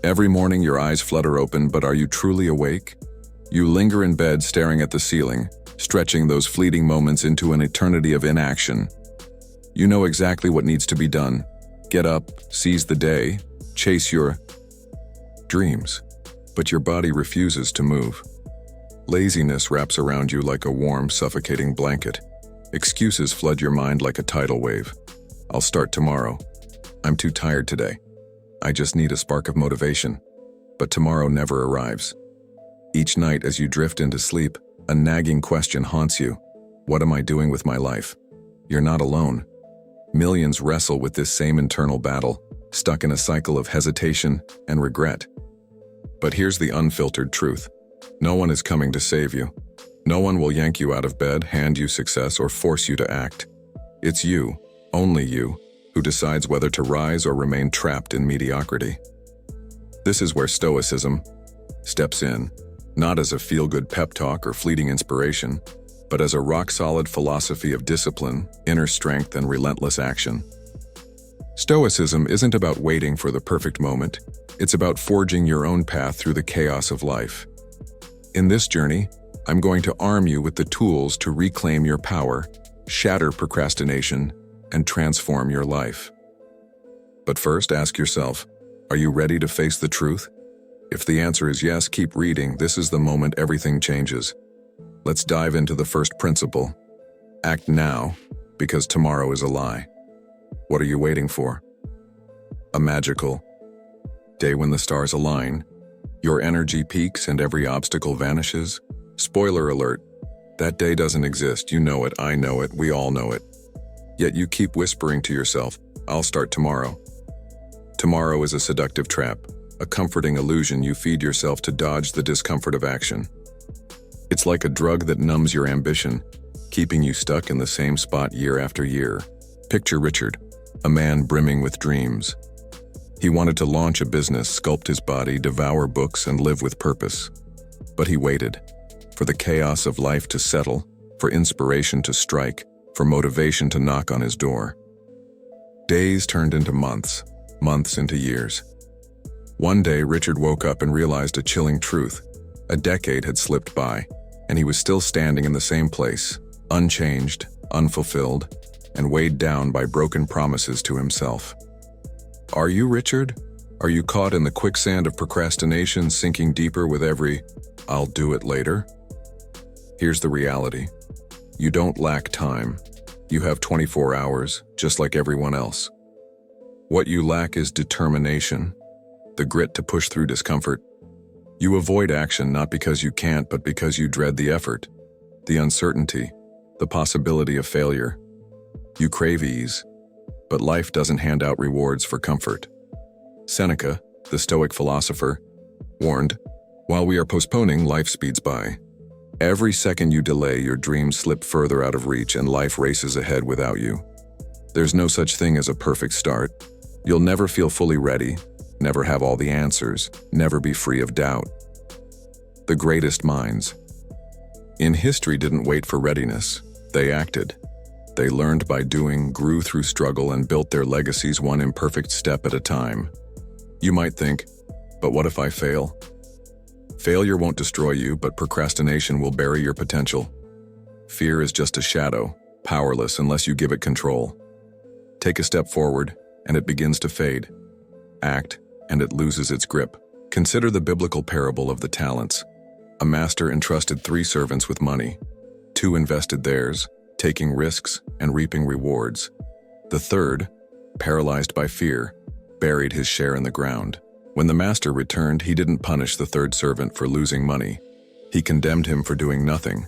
Every morning your eyes flutter open, but are you truly awake? You linger in bed staring at the ceiling, stretching those fleeting moments into an eternity of inaction. You know exactly what needs to be done. Get up, seize the day, chase your dreams. But your body refuses to move. Laziness wraps around you like a warm, suffocating blanket. Excuses flood your mind like a tidal wave. I'll start tomorrow. I'm too tired today. I just need a spark of motivation. But tomorrow never arrives. Each night as you drift into sleep, a nagging question haunts you. What am I doing with my life? You're not alone. Millions wrestle with this same internal battle, stuck in a cycle of hesitation and regret. But here's the unfiltered truth. No one is coming to save you. No one will yank you out of bed, hand you success, or force you to act. It's you, only you, who decides whether to rise or remain trapped in mediocrity. This is where Stoicism steps in, not as a feel-good pep talk or fleeting inspiration, but as a rock-solid philosophy of discipline, inner strength, and relentless action. Stoicism isn't about waiting for the perfect moment. It's about forging your own path through the chaos of life. In this journey, I'm going to arm you with the tools to reclaim your power, shatter procrastination, and transform your life. But first, ask yourself, are you ready to face the truth? If the answer is yes, keep reading. This is the moment everything changes. Let's dive into the first principle. Act now, because tomorrow is a lie. What are you waiting for? A magical day when the stars align, your energy peaks and every obstacle vanishes? Spoiler alert, that day doesn't exist. You know it, I know it, we all know it. Yet you keep whispering to yourself, I'll start tomorrow. Tomorrow is a seductive trap, a comforting illusion you feed yourself to dodge the discomfort of action. It's like a drug that numbs your ambition, keeping you stuck in the same spot year after year. Picture Richard, a man brimming with dreams. He wanted to launch a business, sculpt his body, devour books, and live with purpose. But he waited, for the chaos of life to settle, for inspiration to strike, for motivation to knock on his door. Days turned into months, months into years. One day, Richard woke up and realized a chilling truth. A decade had slipped by, and he was still standing in the same place, unchanged, unfulfilled, and weighed down by broken promises to himself. Are you Richard? Are you caught in the quicksand of procrastination, sinking deeper with every, I'll do it later? Here's the reality. You don't lack time. You have 24 hours, just like everyone else. What you lack is determination, the grit to push through discomfort. You avoid action not because you can't, but because you dread the effort, the uncertainty, the possibility of failure. You crave ease, but life doesn't hand out rewards for comfort. Seneca, the Stoic philosopher, warned, while we are postponing, life speeds by. Every second you delay, your dreams slip further out of reach and life races ahead without you. There's no such thing as a perfect start. You'll never feel fully ready, never have all the answers, never be free of doubt. The greatest minds in history didn't wait for readiness. They acted. They learned by doing, grew through struggle, and built their legacies one imperfect step at a time. You might think, but what if I fail? Failure won't destroy you, but procrastination will bury your potential. Fear is just a shadow, powerless unless you give it control. Take a step forward, and it begins to fade. Act, and it loses its grip. Consider the biblical parable of the talents. A master entrusted 3 servants with money. 2 invested theirs, taking risks and reaping rewards. The third, paralyzed by fear, buried his share in the ground. When the master returned, he didn't punish the third servant for losing money. He condemned him for doing nothing.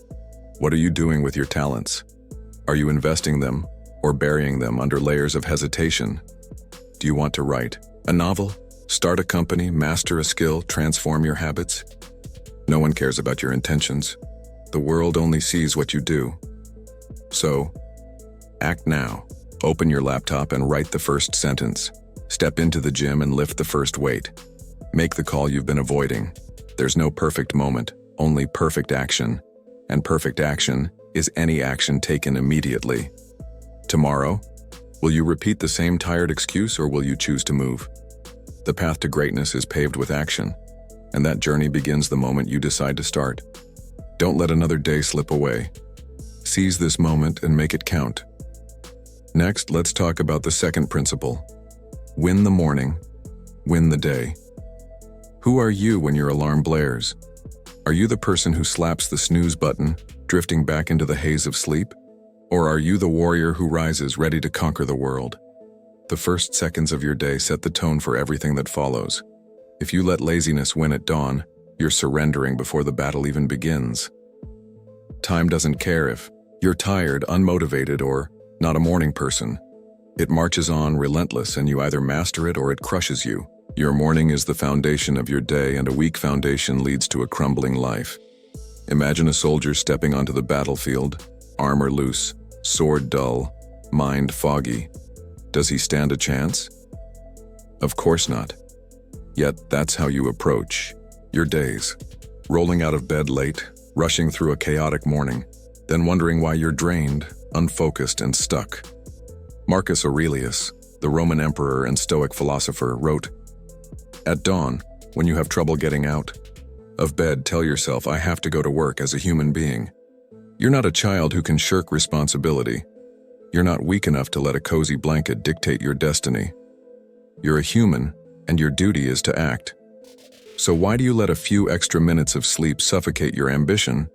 What are you doing with your talents? Are you investing them or burying them under layers of hesitation? Do you want to write a novel, start a company, master a skill, transform your habits? No one cares about your intentions. The world only sees what you do. So, act now. Open your laptop and write the first sentence. Step into the gym and lift the first weight. Make the call you've been avoiding. There's no perfect moment, only perfect action. And perfect action is any action taken immediately. Tomorrow, will you repeat the same tired excuse or will you choose to move? The path to greatness is paved with action, and that journey begins the moment you decide to start. Don't let another day slip away. Seize this moment and make it count. Next, let's talk about the second principle. Win the morning, win the day. Who are you when your alarm blares? Are you the person who slaps the snooze button, drifting back into the haze of sleep? Or are you the warrior who rises ready to conquer the world? The first seconds of your day set the tone for everything that follows. If you let laziness win at dawn, you're surrendering before the battle even begins. Time doesn't care if you're tired, unmotivated, or not a morning person. It marches on relentless, and you either master it or it crushes you. Your morning is the foundation of your day, and a weak foundation leads to a crumbling life. Imagine a soldier stepping onto the battlefield, armor loose, sword dull, mind foggy. Does he stand a chance? Of course not. Yet that's how you approach your days. Rolling out of bed late, rushing through a chaotic morning, then wondering why you're drained, unfocused, and stuck. Marcus Aurelius, the Roman emperor and Stoic philosopher, wrote, "At dawn, when you have trouble getting out of bed, tell yourself, I have to go to work as a human being." You're not a child who can shirk responsibility. You're not weak enough to let a cozy blanket dictate your destiny. You're a human, and your duty is to act. So why do you let a few extra minutes of sleep suffocate your ambition?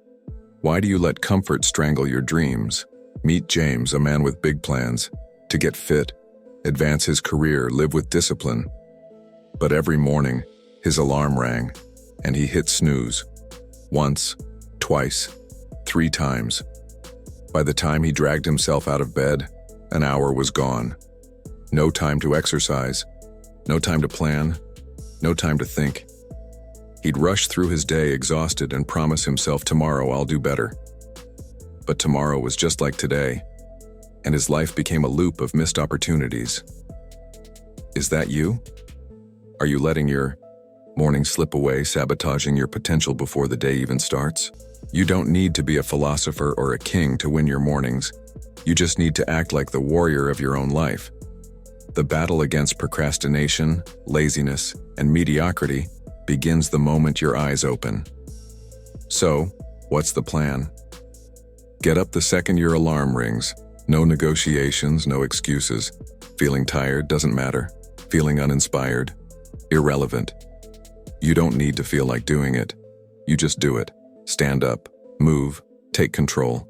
Why do you let comfort strangle your dreams? Meet James, a man with big plans, to get fit, advance his career, live with discipline. But every morning, his alarm rang, and he hit snooze. Once, twice, 3 times. By the time he dragged himself out of bed, an hour was gone. No time to exercise, no time to plan, no time to think. He'd rush through his day exhausted and promise himself, tomorrow I'll do better. But tomorrow was just like today, and his life became a loop of missed opportunities. Is that you? Are you letting your morning slip away, sabotaging your potential before the day even starts? You don't need to be a philosopher or a king to win your mornings. You just need to act like the warrior of your own life. The battle against procrastination, laziness, and mediocrity begins the moment your eyes open. So, what's the plan? Get up the second your alarm rings. No negotiations, no excuses. Feeling tired doesn't matter. Feeling uninspired, irrelevant. You don't need to feel like doing it. You just do it. Stand up, move, take control.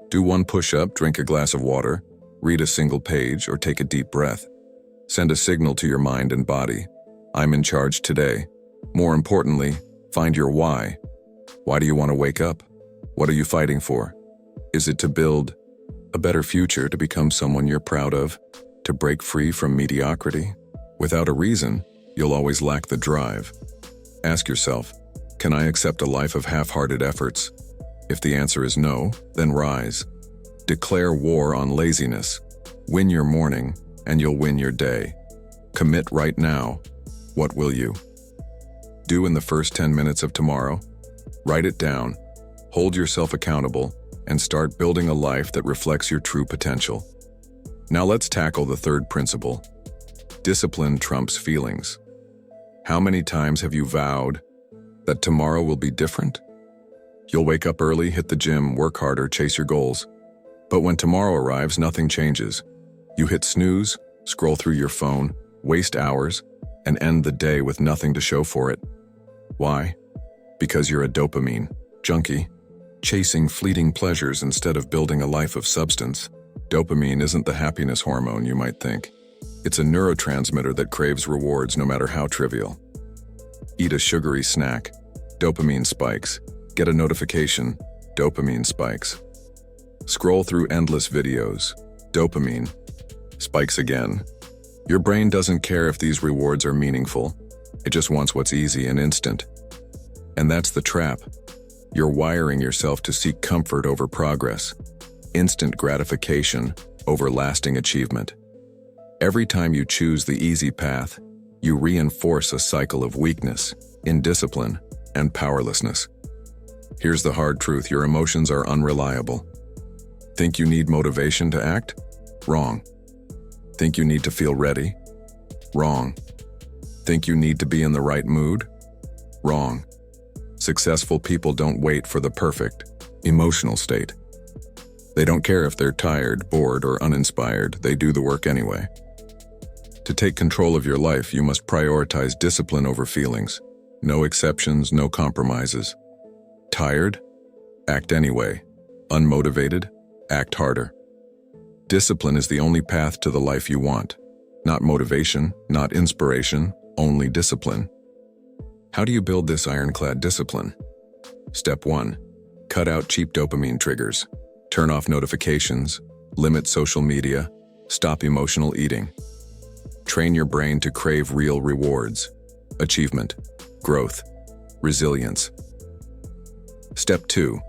Do 1 push-up, drink a glass of water, read a single page, or take a deep breath. Send a signal to your mind and body. I'm in charge today. More importantly, find your why. Why do you want to wake up? What are you fighting for? Is it to build a better future, to become someone you're proud of, to break free from mediocrity? Without a reason, you'll always lack the drive. Ask yourself, can I accept a life of half-hearted efforts? If the answer is no, then rise. Declare war on laziness. Win your morning, and you'll win your day. Commit right now. What will you do in the first 10 minutes of tomorrow? Write it down, hold yourself accountable, and start building a life that reflects your true potential. Now let's tackle the third principle. Discipline trumps feelings. How many times have you vowed that tomorrow will be different? You'll wake up early, hit the gym, work harder, chase your goals. But when tomorrow arrives, nothing changes. You hit snooze, scroll through your phone, waste hours, and end the day with nothing to show for it. Why? Because you're a dopamine junkie, chasing fleeting pleasures instead of building a life of substance. Dopamine isn't the happiness hormone you might think. It's a neurotransmitter that craves rewards no matter how trivial. Eat a sugary snack, dopamine spikes. Get a notification, dopamine spikes. Scroll through endless videos, dopamine spikes again. Your brain doesn't care if these rewards are meaningful. It just wants what's easy and instant. And that's the trap. You're wiring yourself to seek comfort over progress, instant gratification over lasting achievement. Every time you choose the easy path, you reinforce a cycle of weakness, indiscipline, and powerlessness. Here's the hard truth: your emotions are unreliable. Think you need motivation to act? Wrong. Think you need to feel ready? Wrong. Think you need to be in the right mood? Wrong. Successful people don't wait for the perfect emotional state. They don't care if they're tired, bored, or uninspired. They do the work anyway. To take control of your life, you must prioritize discipline over feelings. No exceptions, no compromises. Tired? Act anyway. Unmotivated? Act harder. Discipline is the only path to the life you want. Not motivation, not inspiration, only discipline. How do you build this ironclad discipline? Step 1. Cut out cheap dopamine triggers. Turn off notifications. Limit social media. Stop emotional eating. Train your brain to crave real rewards. Achievement, growth, resilience. Step 2.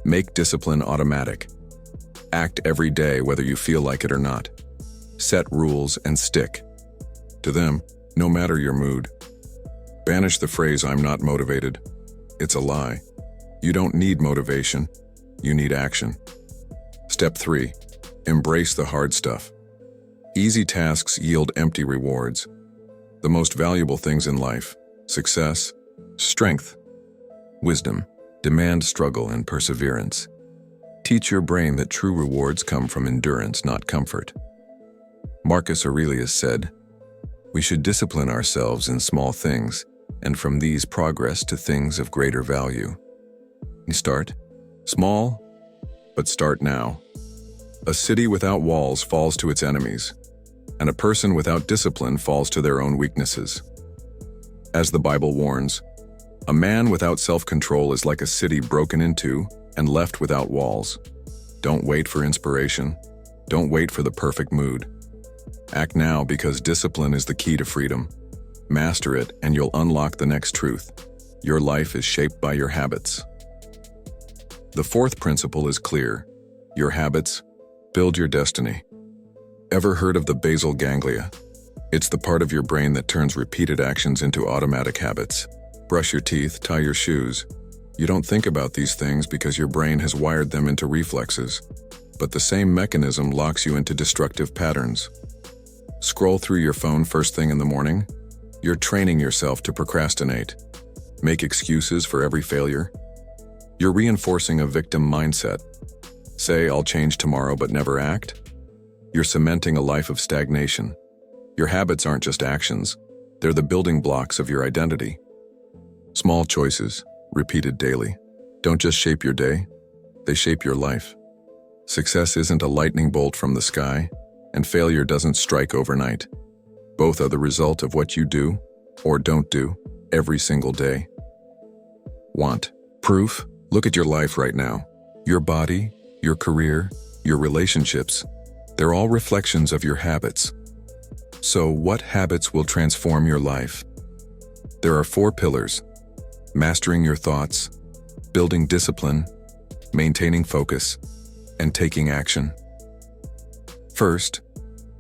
Make discipline automatic. Act every day whether you feel like it or not. Set rules and stick to them, no matter your mood. Banish the phrase, "I'm not motivated." It's a lie. You don't need motivation. You need action. Step 3. Embrace the hard stuff. Easy tasks yield empty rewards. The most valuable things in life, success, strength, wisdom, demand struggle and perseverance. Teach your brain that true rewards come from endurance, not comfort. Marcus Aurelius said, "We should discipline ourselves in small things, and from these progress to things of greater value." You start small, but start now. A city without walls falls to its enemies, and a person without discipline falls to their own weaknesses. As the Bible warns, a man without self-control is like a city broken into and left without walls. Don't wait for inspiration. Don't wait for the perfect mood. Act now, because discipline is the key to freedom. Master it and you'll unlock the next truth. Your life is shaped by your habits. The fourth principle is clear. Your habits build your destiny. Ever heard of the basal ganglia? It's the part of your brain that turns repeated actions into automatic habits. Brush your teeth, tie your shoes. You don't think about these things because your brain has wired them into reflexes, but the same mechanism locks you into destructive patterns. Scroll through your phone first thing in the morning? You're training yourself to procrastinate. Make excuses for every failure? You're reinforcing a victim mindset. Say, "I'll change tomorrow," but never act? You're cementing a life of stagnation. Your habits aren't just actions. They're the building blocks of your identity. Small choices, repeated daily, don't just shape your day, they shape your life. Success isn't a lightning bolt from the sky, and failure doesn't strike overnight. Both are the result of what you do, or don't do, every single day. Want proof? Look at your life right now. Your body, your career, your relationships, they're all reflections of your habits. So what habits will transform your life? There are 4 pillars: mastering your thoughts, building discipline, maintaining focus, and taking action. First,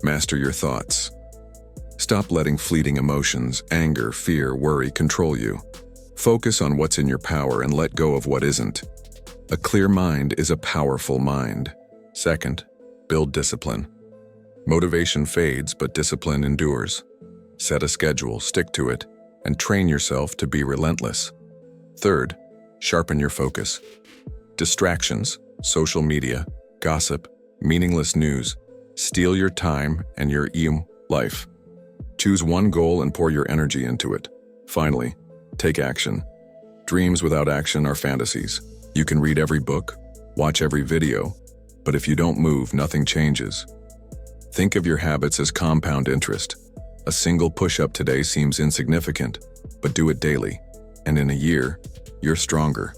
master your thoughts. Stop letting fleeting emotions, anger, fear, worry control you. Focus on what's in your power and let go of what isn't. A clear mind is a powerful mind. Second, build discipline. Motivation fades, but discipline endures. Set a schedule, stick to it, and train yourself to be relentless. Third, sharpen your focus. Distractions, social media, gossip, meaningless news, steal your time and your life. Choose one goal and pour your energy into it. Finally, take action. Dreams without action are fantasies. You can read every book, watch every video, but if you don't move, nothing changes. Think of your habits as compound interest. A single push-up today seems insignificant, but do it daily, and in a year, you're stronger.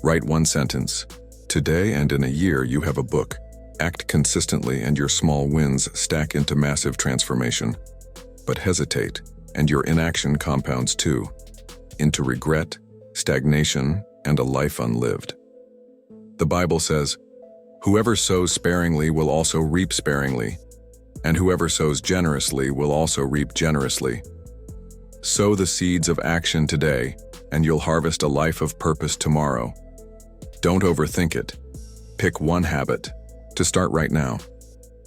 Write one sentence. Today and in a year, you have a book. Act consistently and your small wins stack into massive transformation. But hesitate, and your inaction compounds too, into regret, stagnation, and a life unlived. The Bible says, "Whoever sows sparingly will also reap sparingly, and whoever sows generously will also reap generously." Sow the seeds of action today, and you'll harvest a life of purpose tomorrow. Don't overthink it. Pick one habit to start right now.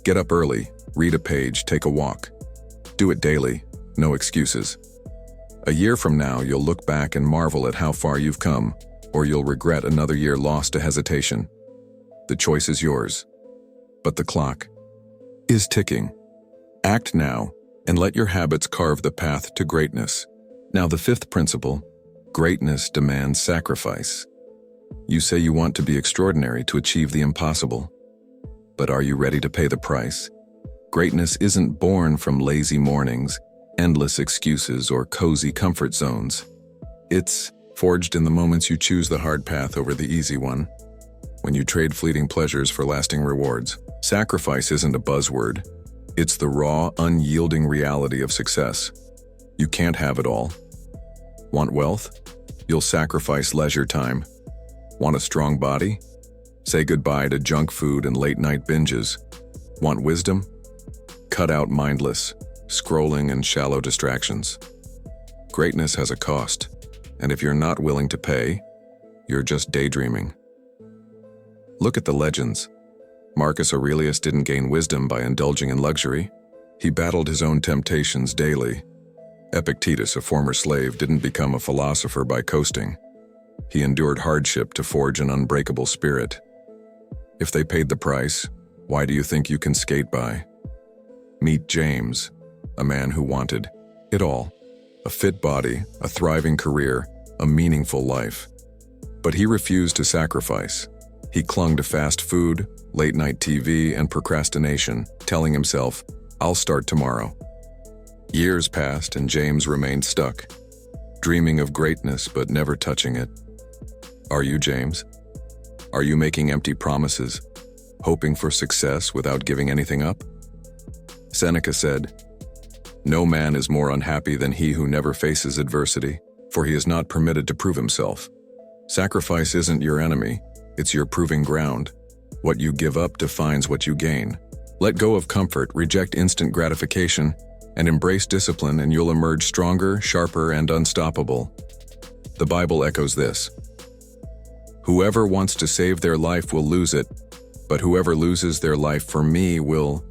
Get up early, read a page, take a walk. Do it daily, no excuses. A year from now, you'll look back and marvel at how far you've come, or you'll regret another year lost to hesitation. The choice is yours. But the clock is ticking. Act now, and let your habits carve the path to greatness. Now, the fifth principle: greatness demands sacrifice. You say you want to be extraordinary to achieve the impossible. But are you ready to pay the price? Greatness isn't born from lazy mornings, endless excuses, or cozy comfort zones. It's forged in the moments you choose the hard path over the easy one. When you trade fleeting pleasures for lasting rewards. Sacrifice isn't a buzzword. It's the raw, unyielding reality of success. You can't have it all. Want wealth? You'll sacrifice leisure time. Want a strong body? Say goodbye to junk food and late-night binges. Want wisdom? Cut out mindless scrolling and shallow distractions. Greatness has a cost, and if you're not willing to pay, you're just daydreaming. Look at the legends. Marcus Aurelius didn't gain wisdom by indulging in luxury. He battled his own temptations daily. Epictetus, a former slave, didn't become a philosopher by coasting. He endured hardship to forge an unbreakable spirit. If they paid the price, why do you think you can skate by? Meet James, a man who wanted it all: a fit body, a thriving career, a meaningful life. But he refused to sacrifice. He clung to fast food, late-night TV, and procrastination, telling himself, "I'll start tomorrow." Years passed and James remained stuck, dreaming of greatness but never touching it. Are you James? Are you making empty promises, hoping for success without giving anything up? Seneca said, "No man is more unhappy than he who never faces adversity, for he is not permitted to prove himself." Sacrifice isn't your enemy, it's your proving ground. What you give up defines what you gain. Let go of comfort, reject instant gratification, and embrace discipline, and you'll emerge stronger, sharper, and unstoppable. The Bible echoes this: "Whoever wants to save their life will lose it, but whoever loses their life for me will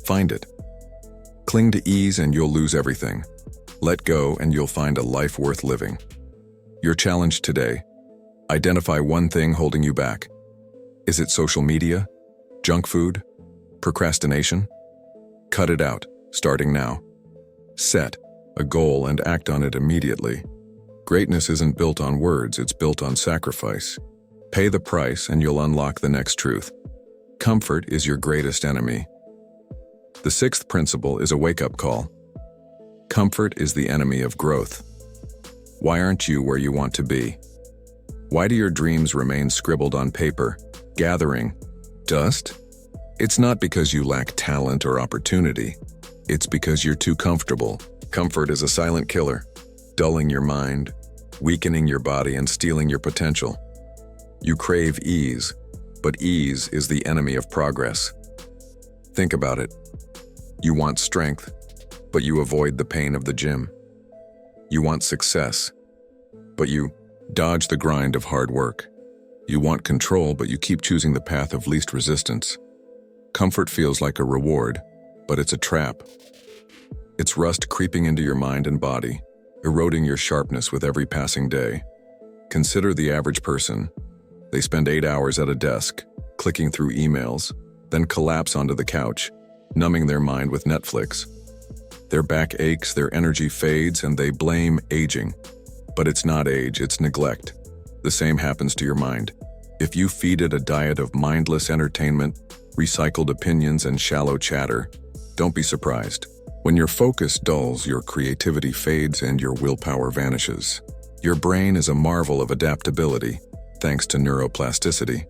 find it." Cling to ease and you'll lose everything. Let go and you'll find a life worth living. Your challenge today: identify one thing holding you back. Is it social media? Junk food? Procrastination? Cut it out, starting now. Set a goal and act on it immediately. Greatness isn't built on words, it's built on sacrifice. Pay the price and you'll unlock the next truth. Comfort is your greatest enemy. The sixth principle is a wake-up call. Comfort is the enemy of growth. Why aren't you where you want to be? Why do your dreams remain scribbled on paper, gathering dust? It's not because you lack talent or opportunity. It's because you're too comfortable. Comfort is a silent killer, dulling your mind, weakening your body, and stealing your potential. You crave ease, but ease is the enemy of progress. Think about it. You want strength, but you avoid the pain of the gym. You want success, but you dodge the grind of hard work. You want control, but you keep choosing the path of least resistance. Comfort feels like a reward, but it's a trap. It's rust creeping into your mind and body, eroding your sharpness with every passing day. Consider the average person. They spend 8 hours at a desk, clicking through emails, then collapse onto the couch, numbing their mind with Netflix. Their back aches, their energy fades, and they blame aging. But it's not age, it's neglect. The same happens to your mind. If you feed it a diet of mindless entertainment, recycled opinions, and shallow chatter, don't be surprised. When your focus dulls, your creativity fades and your willpower vanishes. Your brain is a marvel of adaptability, thanks to neuroplasticity.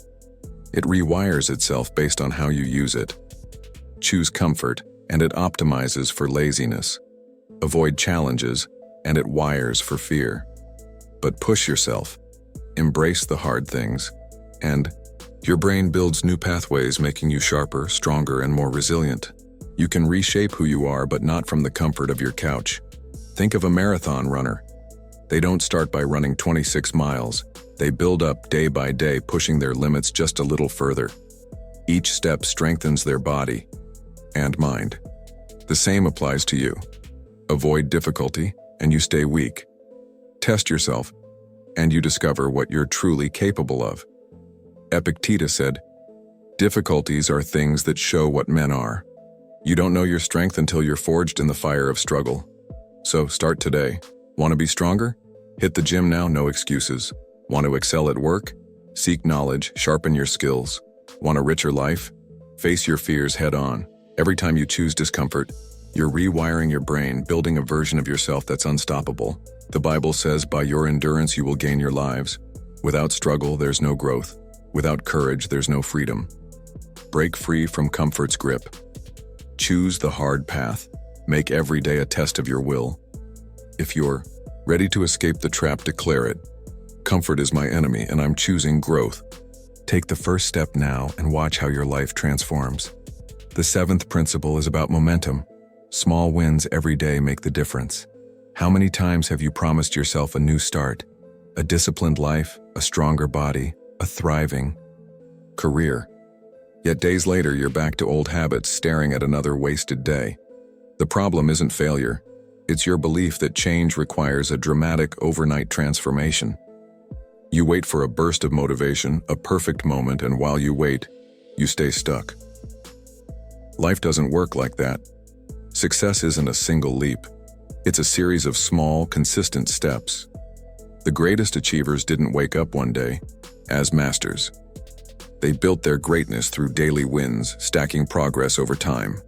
It rewires itself based on how you use it. Choose comfort, and it optimizes for laziness. Avoid challenges, and it wires for fear. But push yourself, embrace the hard things, and your brain builds new pathways, making you sharper, stronger, and more resilient. You can reshape who you are, but not from the comfort of your couch. Think of a marathon runner. They don't start by running 26 miles. They build up day by day, pushing their limits just a little further. Each step strengthens their body and mind. The same applies to you. Avoid difficulty, and you stay weak. Test yourself, and you discover what you're truly capable of. Epictetus said, "Difficulties are things that show what men are." You don't know your strength until you're forged in the fire of struggle. So start today. Want to be stronger? Hit the gym now, no excuses. Want to excel at work? Seek knowledge, sharpen your skills. Want a richer life? Face your fears head on. Every time you choose discomfort, you're rewiring your brain, building a version of yourself that's unstoppable. The Bible says, by your endurance you will gain your lives. Without struggle, there's no growth. Without courage, there's no freedom. Break free from comfort's grip. Choose the hard path. Make every day a test of your will. If you're ready to escape the trap, declare it. Comfort is my enemy, and I'm choosing growth. Take the first step now and watch how your life transforms. The seventh principle is about momentum. Small wins every day make the difference. How many times have you promised yourself a new start? A disciplined life, a stronger body, a thriving career. Yet days later, you're back to old habits, staring at another wasted day. The problem isn't failure. It's your belief that change requires a dramatic overnight transformation. You wait for a burst of motivation, a perfect moment, and while you wait, you stay stuck. Life doesn't work like that. Success isn't a single leap. It's a series of small, consistent steps. The greatest achievers didn't wake up one day as masters. They built their greatness through daily wins, stacking progress over time.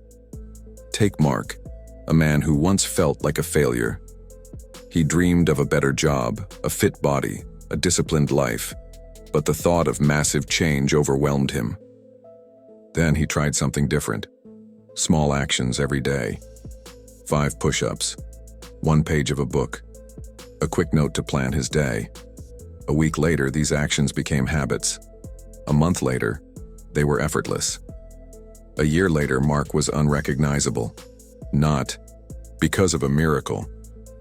Take Mark, a man who once felt like a failure. He dreamed of a better job, a fit body, a disciplined life, but the thought of massive change overwhelmed him. Then he tried something different. Small actions every day. 5 push-ups, 1 page of a book, a quick note to plan his day. A week later, these actions became habits. A month later, they were effortless. A year later, Mark was unrecognizable. Not because of a miracle,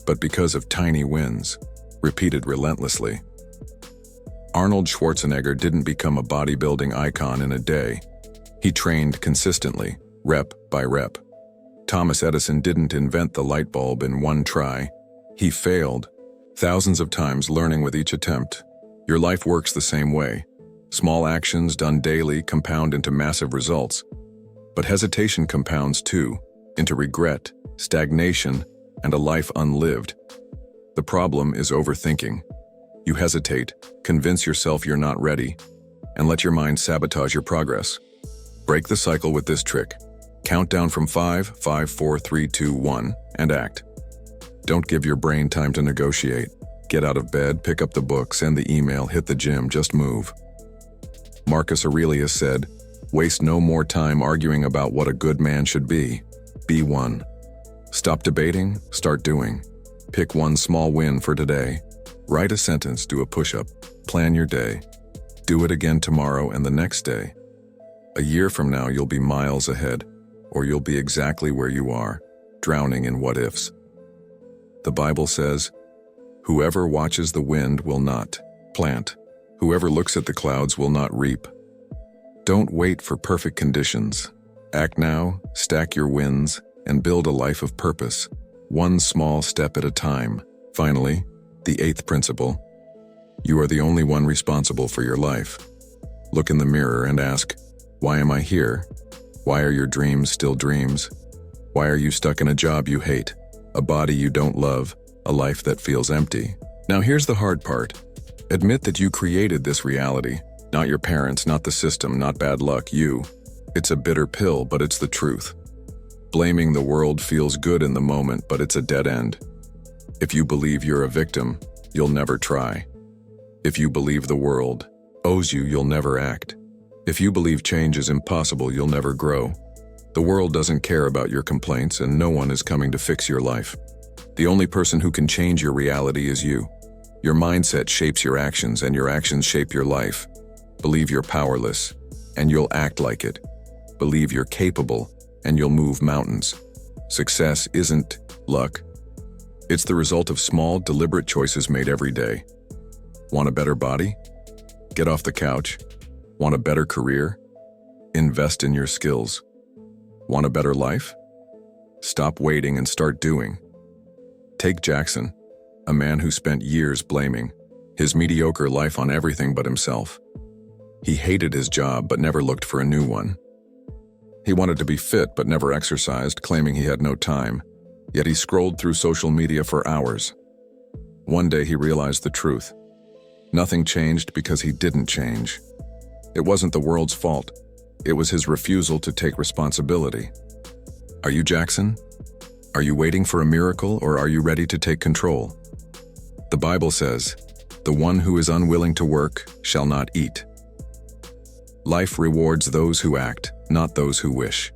but because of tiny wins, repeated relentlessly. Arnold Schwarzenegger didn't become a bodybuilding icon in a day. He trained consistently, rep by rep. Thomas Edison didn't invent the light bulb in one try. He failed, thousands of times, learning with each attempt. Your life works the same way. Small actions done daily compound into massive results. But hesitation compounds too, into regret, stagnation, and a life unlived. The problem is overthinking. You hesitate, convince yourself you're not ready, and let your mind sabotage your progress. Break the cycle with this trick. Count down from 5, 4, 3, 2, 1, and act. Don't give your brain time to negotiate. Get out of bed, pick up the book, send the email, hit the gym, just move. Marcus Aurelius said, "Waste no more time arguing about what a good man should be. Be one." Stop debating, start doing. Pick one small win for today. Write a sentence, do a push-up, plan your day. Do it again tomorrow and the next day. A year from now, you'll be miles ahead, or you'll be exactly where you are, drowning in what-ifs. The Bible says, "Whoever watches the wind will not plant. Whoever looks at the clouds will not reap." Don't wait for perfect conditions. Act now, stack your wins, and build a life of purpose, one small step at a time. Finally, the 8th principle. You are the only one responsible for your life. Look in the mirror and ask, why am I here? Why are your dreams still dreams? Why are you stuck in a job you hate, a body you don't love, a life that feels empty? Now here's the hard part. Admit that you created this reality. Not your parents, not the system, not bad luck, you. It's a bitter pill, but it's the truth. Blaming the world feels good in the moment, but it's a dead end. If you believe you're a victim, you'll never try. If you believe the world owes you, you'll never act. If you believe change is impossible, you'll never grow. The world doesn't care about your complaints, and no one is coming to fix your life. The only person who can change your reality is you. Your mindset shapes your actions, and your actions shape your life. Believe you're powerless, and you'll act like it. Believe you're capable, and you'll move mountains. Success isn't luck. It's the result of small, deliberate choices made every day. Want a better body? Get off the couch. Want a better career? Invest in your skills. Want a better life? Stop waiting and start doing. Take Jackson, a man who spent years blaming his mediocre life on everything but himself. He hated his job but never looked for a new one. He wanted to be fit but never exercised, claiming he had no time, yet he scrolled through social media for hours. One day he realized the truth. Nothing changed because he didn't change. It wasn't the world's fault. It was his refusal to take responsibility. Are you Jackson? Are you waiting for a miracle, or are you ready to take control? The Bible says, "The one who is unwilling to work shall not eat." Life rewards those who act, not those who wish.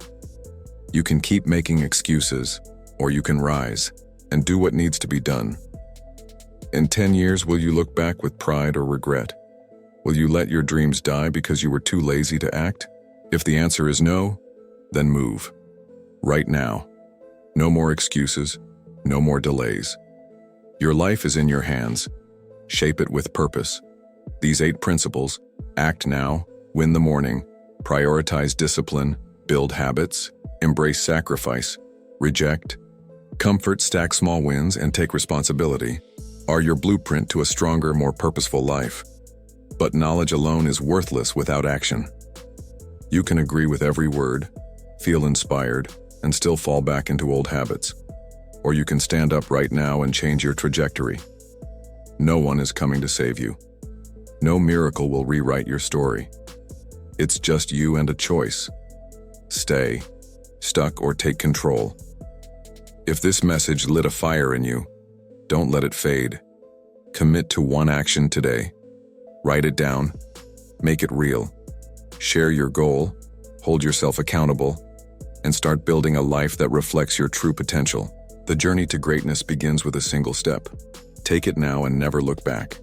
You can keep making excuses, or you can rise and do what needs to be done. In 10 years, will you look back with pride or regret? Will you let your dreams die because you were too lazy to act? If the answer is no, then move. Right now. No more excuses, no more delays. Your life is in your hands. Shape it with purpose. These 8 principles: act now, win the morning, prioritize discipline, build habits, embrace sacrifice, reject, comfort, stack small wins, and take responsibility, are your blueprint to a stronger, more purposeful life. But knowledge alone is worthless without action. You can agree with every word, feel inspired, and still fall back into old habits. Or you can stand up right now and change your trajectory. No one is coming to save you. No miracle will rewrite your story. It's just you and a choice. Stay, stuck, or take control. If this message lit a fire in you, don't let it fade. Commit to one action today. Write it down. Make it real. Share your goal, hold yourself accountable, and start building a life that reflects your true potential. The journey to greatness begins with a single step. Take it now and never look back.